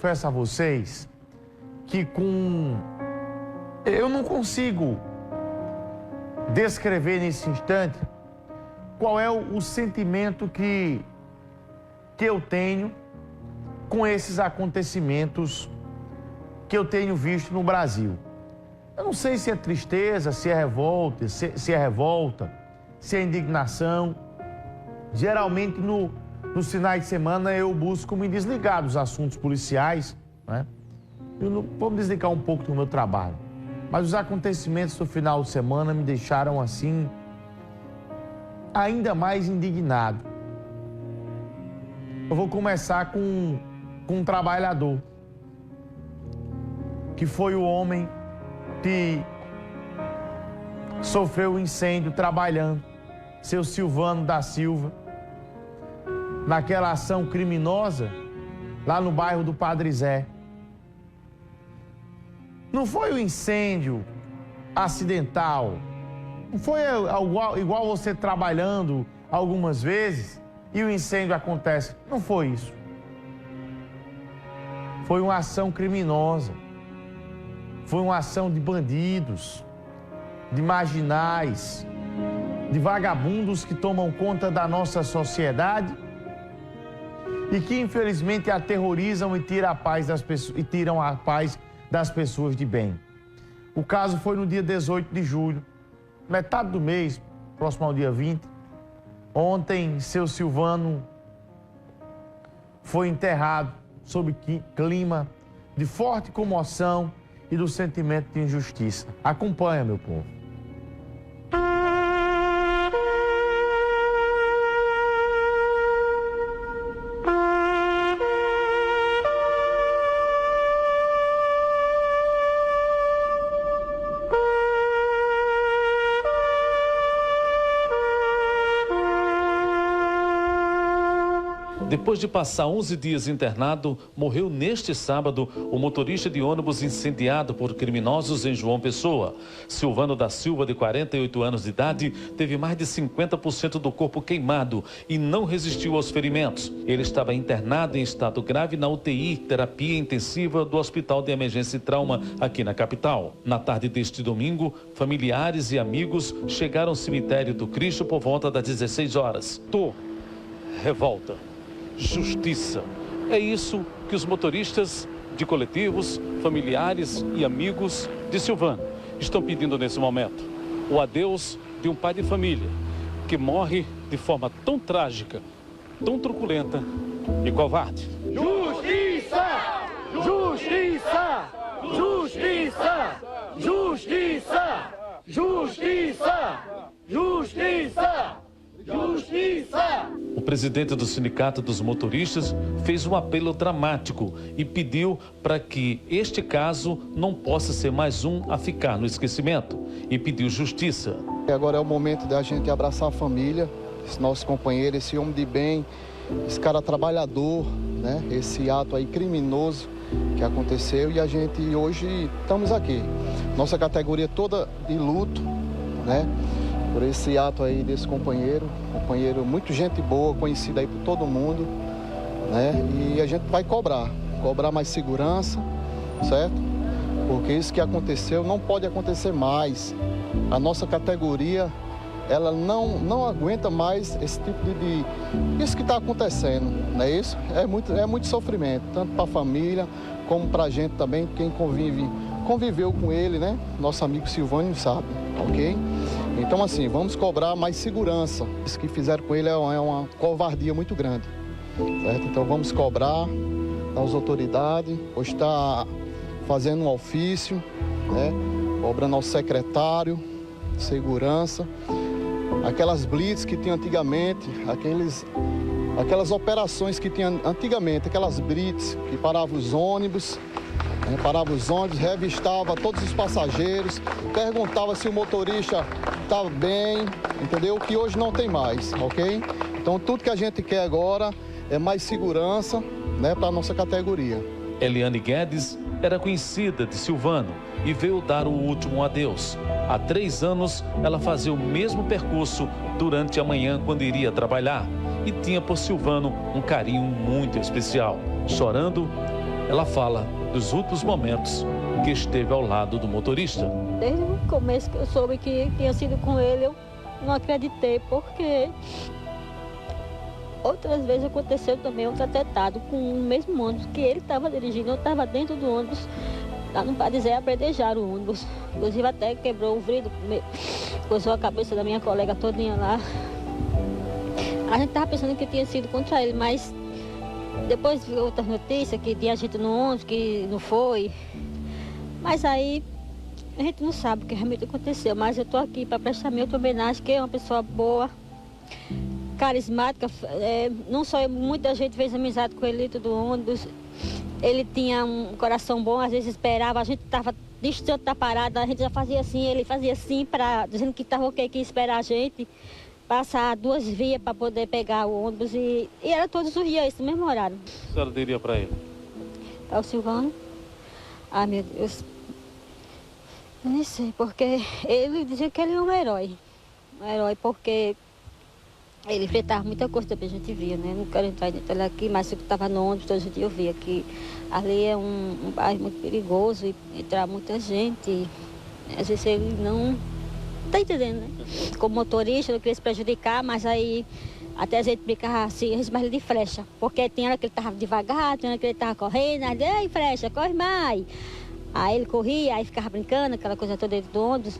confesso a vocês que eu não consigo descrever nesse instante qual é o sentimento que eu tenho com esses acontecimentos que eu tenho visto no Brasil. Eu não sei se é tristeza, se é revolta, se é indignação. Geralmente nos finais de semana eu busco me desligar dos assuntos policiais, né? Vou me desligar um pouco do meu trabalho. Mas os acontecimentos do final de semana me deixaram assim, ainda mais indignado. Eu vou começar com um trabalhador, que foi o homem que sofreu um incêndio trabalhando, seu Silvano da Silva, naquela ação criminosa lá no bairro do Padre Zé. Não foi um incêndio acidental, não foi igual você trabalhando algumas vezes e o incêndio acontece. Não foi isso. Foi uma ação criminosa. Foi uma ação de bandidos, de marginais, de vagabundos que tomam conta da nossa sociedade e que infelizmente aterrorizam e tiram a paz das pessoas de bem. O caso foi no dia 18 de julho, metade do mês, próximo ao dia 20. Ontem, seu Silvano foi enterrado sob clima de forte comoção e do sentimento de injustiça. Acompanha, meu povo. Depois de passar 11 dias internado, morreu neste sábado o motorista de ônibus incendiado por criminosos em João Pessoa. Silvano da Silva, de 48 anos de idade, teve mais de 50% do corpo queimado e não resistiu aos ferimentos. Ele estava internado em estado grave na UTI, terapia intensiva do Hospital de Emergência e Trauma, aqui na capital. Na tarde deste domingo, familiares e amigos chegaram ao cemitério do Cristo por volta das 16 horas. Dor, revolta, justiça. É isso que os motoristas de coletivos, familiares e amigos de Silvano estão pedindo nesse momento. O adeus de um pai de família que morre de forma tão trágica, tão truculenta e covarde. Justiça! Justiça! Justiça! Justiça! Justiça! Justiça! Justiça! O presidente do Sindicato dos Motoristas fez um apelo dramático e pediu para que este caso não possa ser mais um a ficar no esquecimento e pediu justiça. Agora é o momento da gente abraçar a família, esse nosso companheiro, esse homem de bem, esse cara trabalhador, né? Esse ato aí criminoso que aconteceu e a gente hoje estamos aqui. Nossa categoria toda de luto, né? Por esse ato aí desse companheiro muito gente boa, conhecido aí por todo mundo, né? E a gente vai cobrar mais segurança, certo? Porque isso que aconteceu não pode acontecer mais. A nossa categoria, ela não aguenta mais esse tipo isso que está acontecendo, não é isso? É muito sofrimento, tanto para a família como para a gente também, quem conviveu com ele, né? Nosso amigo Silvano sabe, ok? Então, assim, vamos cobrar mais segurança. Isso que fizeram com ele é uma covardia muito grande, certo? Então, vamos cobrar das autoridades, hoje está fazendo um ofício, né? Cobrando ao secretário de segurança, aquelas blitz que tinha antigamente, aquelas operações que tinha antigamente, aquelas blitz que paravam os ônibus, revistava todos os passageiros, perguntava se o motorista estava bem, entendeu? Que hoje não tem mais, ok? Então tudo que a gente quer agora é mais segurança, né, para a nossa categoria. Eliane Guedes era conhecida de Silvano e veio dar o último adeus. Há 3 anos, ela fazia o mesmo percurso durante a manhã quando iria trabalhar e tinha por Silvano um carinho muito especial. Chorando, Ela fala dos últimos momentos que esteve ao lado do motorista. Desde o começo que eu soube que tinha sido com ele, eu não acreditei, porque outras vezes aconteceu também outro atentado com o mesmo ônibus que ele estava dirigindo, eu estava dentro do ônibus, lá no Padizé, apedrejaram o ônibus. Inclusive até quebrou o vidro, coçou a cabeça da minha colega todinha lá. A gente estava pensando que tinha sido contra ele, mas depois viu outras notícias que tinha gente no ônibus, que não foi. Mas aí a gente não sabe o que realmente aconteceu, mas eu estou aqui para prestar minha homenagem, que é uma pessoa boa, carismática. Não só eu, muita gente fez amizade com ele dentro do ônibus. Ele tinha um coração bom, às vezes esperava, a gente estava distante da parada, a gente já fazia assim, ele fazia assim, dizendo que estava ok, que ia esperar a gente, passar 2 vias para poder pegar o ônibus e era todos os dias isso, no mesmo horário. O que a senhora diria para ele? Para o Silvano? Ai, meu Deus. Eu nem sei, porque ele dizia que ele é um herói. Um herói porque ele enfrentava muita coisa também, a gente via, né? Não quero entrar dentro aqui, mas eu estava no ônibus, todo dia eu via que ali é um bairro muito perigoso e entra muita gente. E, às vezes ele não está entendendo, né? Como motorista, não queria se prejudicar, mas aí até a gente brincava assim, a gente chamava ele de flecha, porque tinha hora que ele estava devagar, tinha hora que ele estava correndo, aí ei, flecha, corre mais. Aí ele corria, aí ficava brincando, aquela coisa toda dentro do ônibus.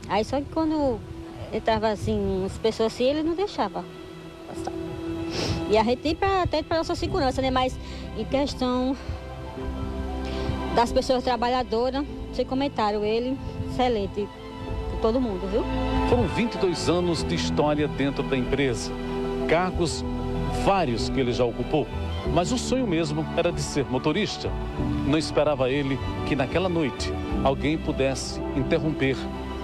Aí só que quando entrava assim, as pessoas assim, ele não deixava passar. E a gente até para nossa segurança, né? Mas em questão das pessoas trabalhadoras, sem comentário, ele excelente, todo mundo, viu? Foram 22 anos de história dentro da empresa. Cargos vários que ele já ocupou. Mas o sonho mesmo era de ser motorista. Não esperava ele que naquela noite alguém pudesse interromper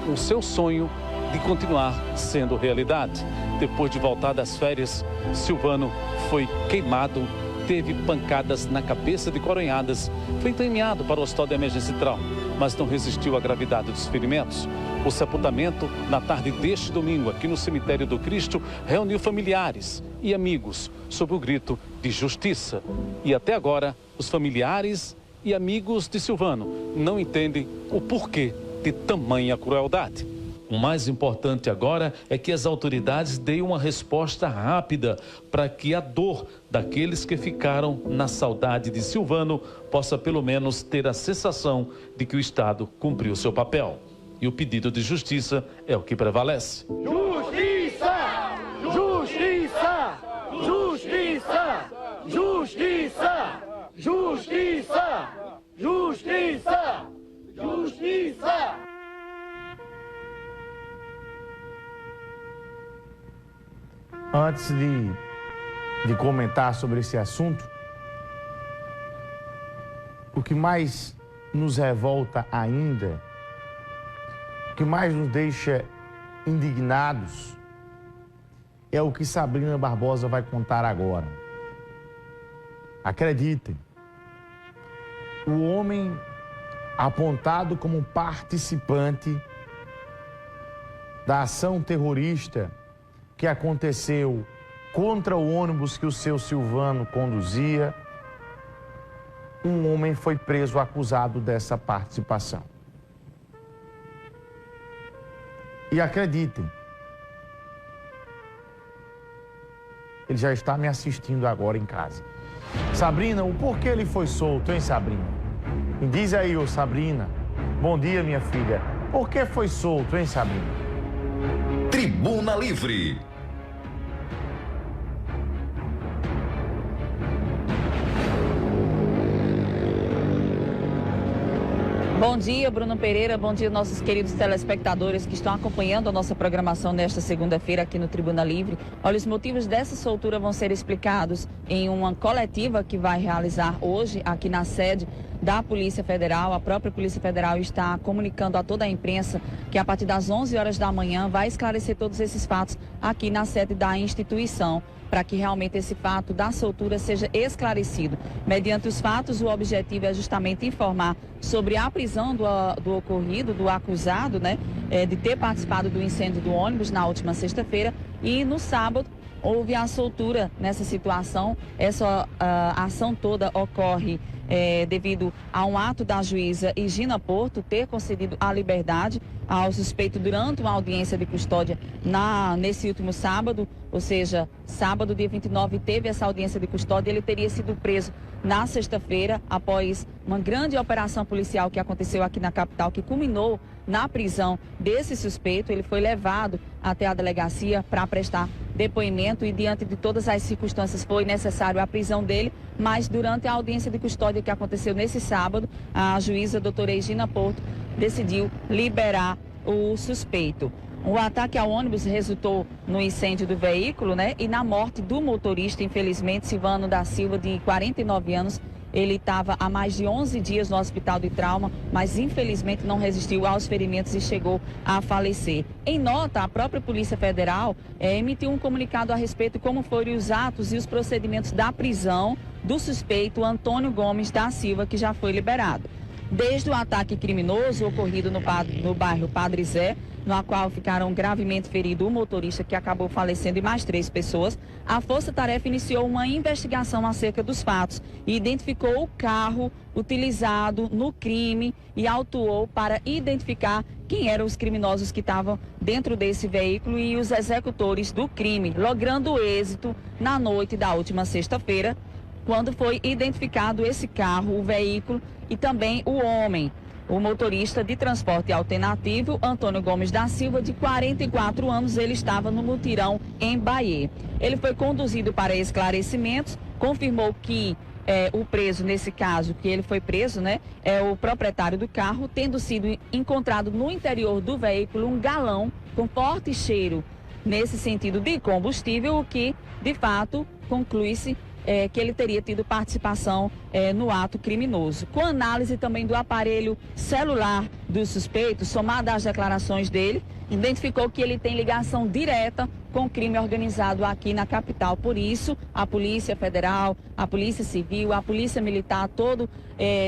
o seu sonho de continuar sendo realidade. Depois de voltar das férias, Silvano foi queimado, teve pancadas na cabeça de coronhadas, foi encaminhado para o Hospital de Emergência Central, mas não resistiu à gravidade dos ferimentos. O sepultamento, na tarde deste domingo, aqui no Cemitério do Cristo, reuniu familiares e amigos sob o grito de justiça. E até agora, os familiares e amigos de Silvano não entendem o porquê de tamanha crueldade. O mais importante agora é que as autoridades deem uma resposta rápida para que a dor daqueles que ficaram na saudade de Silvano possa pelo menos ter a sensação de que o Estado cumpriu seu papel. E o pedido de justiça é o que prevalece. Justiça! Justiça! Justiça! Justiça! Justiça! Justiça! Justiça! Antes de comentar sobre esse assunto, o que mais nos revolta ainda, o que mais nos deixa indignados, é o que Sabrina Barbosa vai contar agora. Acreditem, o homem apontado como participante da ação terrorista que aconteceu contra o ônibus que o seu Silvano conduzia, um homem foi preso acusado dessa participação. E acreditem, ele já está me assistindo agora em casa. Sabrina, o porquê ele foi solto, hein, Sabrina? Me diz aí, ô Sabrina. Bom dia, minha filha. Por que foi solto, hein, Sabrina? Tribuna Livre. Bom dia, Bruno Pereira. Bom dia, nossos queridos telespectadores que estão acompanhando a nossa programação nesta segunda-feira aqui no Tribuna Livre. Olha, os motivos dessa soltura vão ser explicados em uma coletiva que vai realizar hoje aqui na sede da Polícia Federal. A própria Polícia Federal está comunicando a toda a imprensa que a partir das 11 horas da manhã vai esclarecer todos esses fatos aqui na sede da instituição, para que realmente esse fato da soltura seja esclarecido. Mediante os fatos, o objetivo é justamente informar sobre a prisão do ocorrido, do acusado, né, de ter participado do incêndio do ônibus na última sexta-feira, e no sábado houve a soltura nessa situação. Essa ação toda ocorre devido a um ato da juíza Higina Porto ter concedido a liberdade ao suspeito durante uma audiência de custódia nesse último sábado, ou seja, sábado, dia 29, teve essa audiência de custódia. Ele teria sido preso na sexta-feira, após uma grande operação policial que aconteceu aqui na capital, que culminou na prisão desse suspeito. Ele foi levado até a delegacia para prestar depoimento e, diante de todas as circunstâncias, foi necessário a prisão dele, mas durante a audiência de custódia que aconteceu nesse sábado, a juíza doutora Higina Porto decidiu liberar o suspeito. O ataque ao ônibus resultou no incêndio do veículo, e na morte do motorista, infelizmente, Silvano da Silva, de 49 anos. Ele estava há mais de 11 dias no hospital de trauma, mas infelizmente não resistiu aos ferimentos e chegou a falecer. Em nota, a própria Polícia Federal emitiu um comunicado a respeito de como foram os atos e os procedimentos da prisão do suspeito Antônio Gomes da Silva, que já foi liberado. Desde o ataque criminoso ocorrido no bairro Padre Zé, no qual ficaram gravemente feridos o motorista, que acabou falecendo, e mais 3 pessoas, a Força Tarefa iniciou uma investigação acerca dos fatos e identificou o carro utilizado no crime e autuou para identificar quem eram os criminosos que estavam dentro desse veículo e os executores do crime, logrando êxito na noite da última sexta-feira, quando foi identificado esse carro, o veículo e também o homem. O motorista de transporte alternativo, Antônio Gomes da Silva, de 44 anos, ele estava no mutirão em Bahia. Ele foi conduzido para esclarecimentos, confirmou que o preso, nesse caso, que ele foi preso, é o proprietário do carro, tendo sido encontrado no interior do veículo um galão com forte cheiro, nesse sentido, de combustível, o que, de fato, conclui-se que ele teria tido participação no ato criminoso. Com análise também do aparelho celular do suspeito, somada às declarações dele, identificou que ele tem ligação direta com o crime organizado aqui na capital. Por isso, a Polícia Federal, a Polícia Civil, a Polícia Militar, todo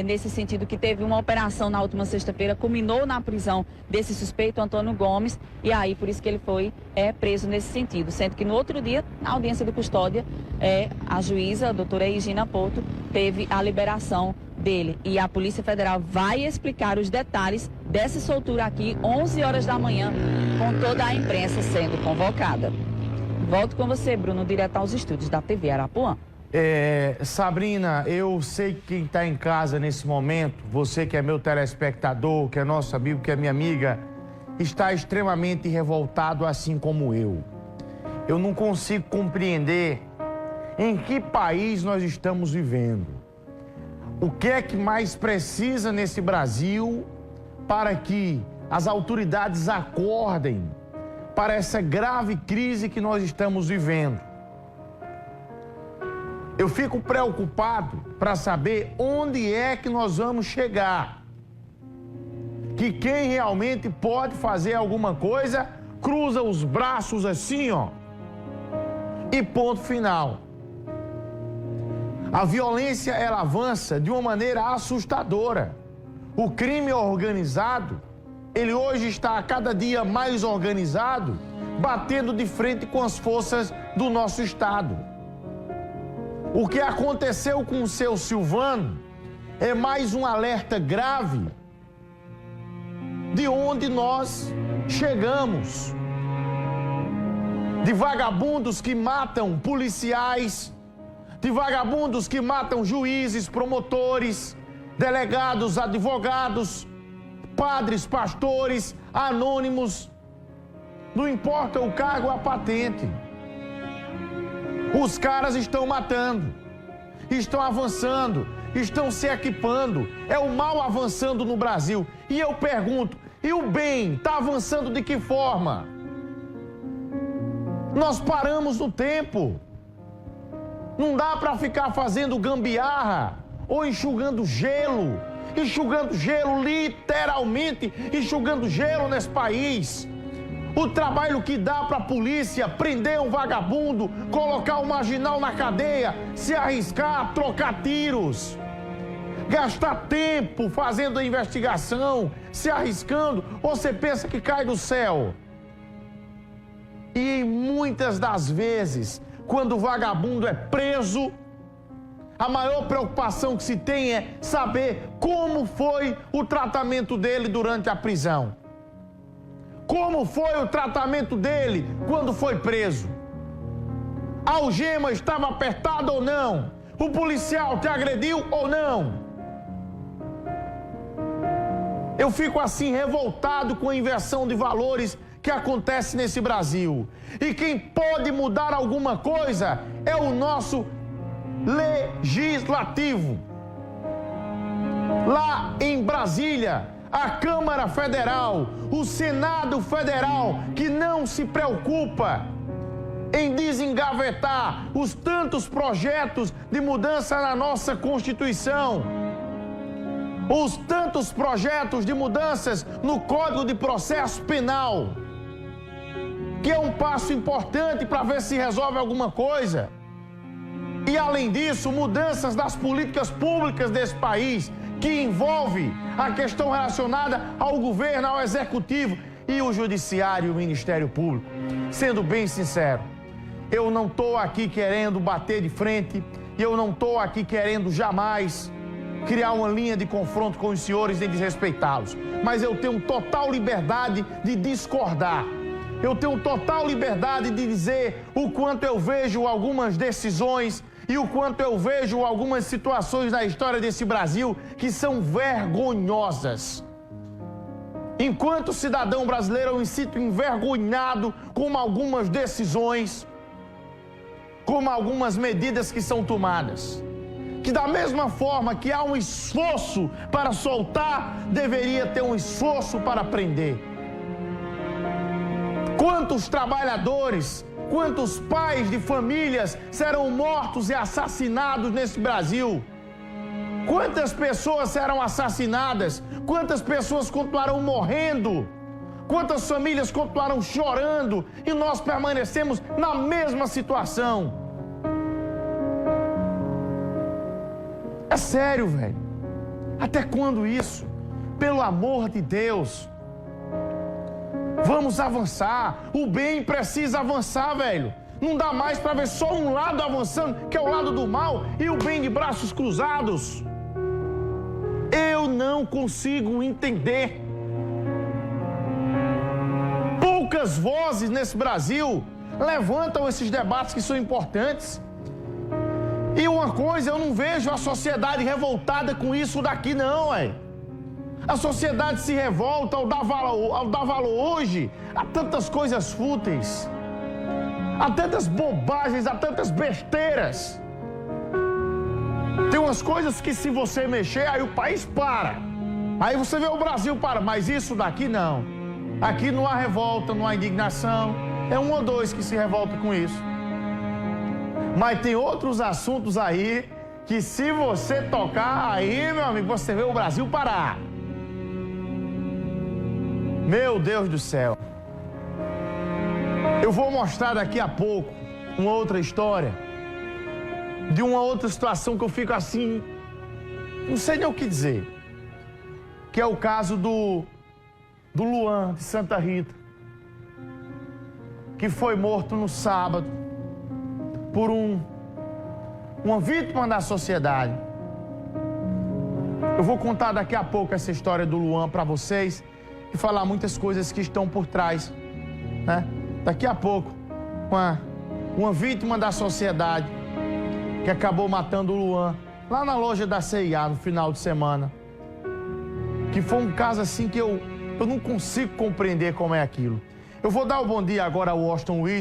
nesse sentido, que teve uma operação na última sexta-feira, culminou na prisão desse suspeito, Antônio Gomes, e aí por isso que ele foi preso nesse sentido. Sendo que no outro dia, na audiência de custódia, a juíza, a doutora Higina Porto, teve a liberação dele. E a Polícia Federal vai explicar os detalhes dessa soltura aqui, 11 horas da manhã, com toda a imprensa sendo convocada. Volto com você, Bruno, direto aos estúdios da TV Arapuã. Sabrina, eu sei que quem está em casa nesse momento, você que é meu telespectador, que é nosso amigo, que é minha amiga, está extremamente revoltado, assim como eu. Eu não consigo compreender em que país nós estamos vivendo. O que é que mais precisa nesse Brasil para que as autoridades acordem para essa grave crise que nós estamos vivendo? Eu fico preocupado para saber onde é que nós vamos chegar. Que quem realmente pode fazer alguma coisa, cruza os braços assim, e ponto final. A violência, ela avança de uma maneira assustadora. O crime organizado, ele hoje está a cada dia mais organizado, batendo de frente com as forças do nosso Estado. O que aconteceu com o seu Silvano é mais um alerta grave de onde nós chegamos. De vagabundos que matam policiais, de vagabundos que matam juízes, promotores, delegados, advogados, padres, pastores, anônimos. Não importa o cargo, a patente. Os caras estão matando, estão avançando, estão se equipando. É o mal avançando no Brasil. E eu pergunto, e o bem está avançando de que forma? Nós paramos no tempo. Não dá para ficar fazendo gambiarra ou enxugando gelo, literalmente enxugando gelo nesse país. O trabalho que dá para a polícia prender um vagabundo, colocar um marginal na cadeia, se arriscar, trocar tiros, gastar tempo fazendo a investigação, se arriscando, ou você pensa que cai do céu? E muitas das vezes, quando o vagabundo é preso, a maior preocupação que se tem é saber como foi o tratamento dele durante a prisão. Como foi o tratamento dele quando foi preso? A algema estava apertada ou não? O policial te agrediu ou não? Eu fico assim revoltado com a inversão de valores que acontece nesse Brasil. E quem pode mudar alguma coisa é o nosso legislativo. Lá em Brasília, a Câmara Federal, o Senado Federal, que não se preocupa em desengavetar os tantos projetos de mudança na nossa Constituição, os tantos projetos de mudanças no Código de Processo Penal, que é um passo importante para ver se resolve alguma coisa. E, além disso, mudanças das políticas públicas desse país, que envolve a questão relacionada ao governo, ao executivo e o judiciário e o Ministério Público. Sendo bem sincero, eu não estou aqui querendo bater de frente, e eu não estou aqui querendo jamais criar uma linha de confronto com os senhores nem desrespeitá-los. Mas eu tenho total liberdade de discordar. Eu tenho total liberdade de dizer o quanto eu vejo algumas decisões e o quanto eu vejo algumas situações na história desse Brasil que são vergonhosas. Enquanto cidadão brasileiro, eu me sinto envergonhado com algumas decisões, com algumas medidas que são tomadas. Que da mesma forma que há um esforço para soltar, deveria ter um esforço para prender. Quantos trabalhadores, quantos pais de famílias serão mortos e assassinados nesse Brasil? Quantas pessoas serão assassinadas? Quantas pessoas continuarão morrendo? Quantas famílias continuarão chorando? E nós permanecemos na mesma situação. É sério, velho. Até quando isso? Pelo amor de Deus. Vamos avançar. O bem precisa avançar, velho. Não dá mais para ver só um lado avançando, que é o lado do mal, e o bem de braços cruzados. Eu não consigo entender. Poucas vozes nesse Brasil levantam esses debates que são importantes. E uma coisa, eu não vejo a sociedade revoltada com isso daqui não, A sociedade se revolta ao dar valor hoje a tantas coisas fúteis, a tantas bobagens, a tantas besteiras. Tem umas coisas que se você mexer, aí o país para. Aí você vê o Brasil para, mas isso daqui não. Aqui não há revolta, não há indignação. É um ou dois que se revolta com isso. Mas tem outros assuntos aí que se você tocar aí, meu amigo, você vê o Brasil parar. Meu Deus do céu. Eu vou mostrar daqui a pouco uma outra história de uma outra situação que eu fico assim, não sei nem o que dizer. Que é o caso do Luan, de Santa Rita, que foi morto no sábado por uma vítima da sociedade. Eu vou contar daqui a pouco essa história do Luan para vocês e falar muitas coisas que estão por trás, né? Daqui a pouco, uma vítima da sociedade que acabou matando o Luan lá na loja da CIA no final de semana. Que foi um caso assim que eu não consigo compreender como é aquilo. Eu vou dar o bom dia agora ao Washington Luiz.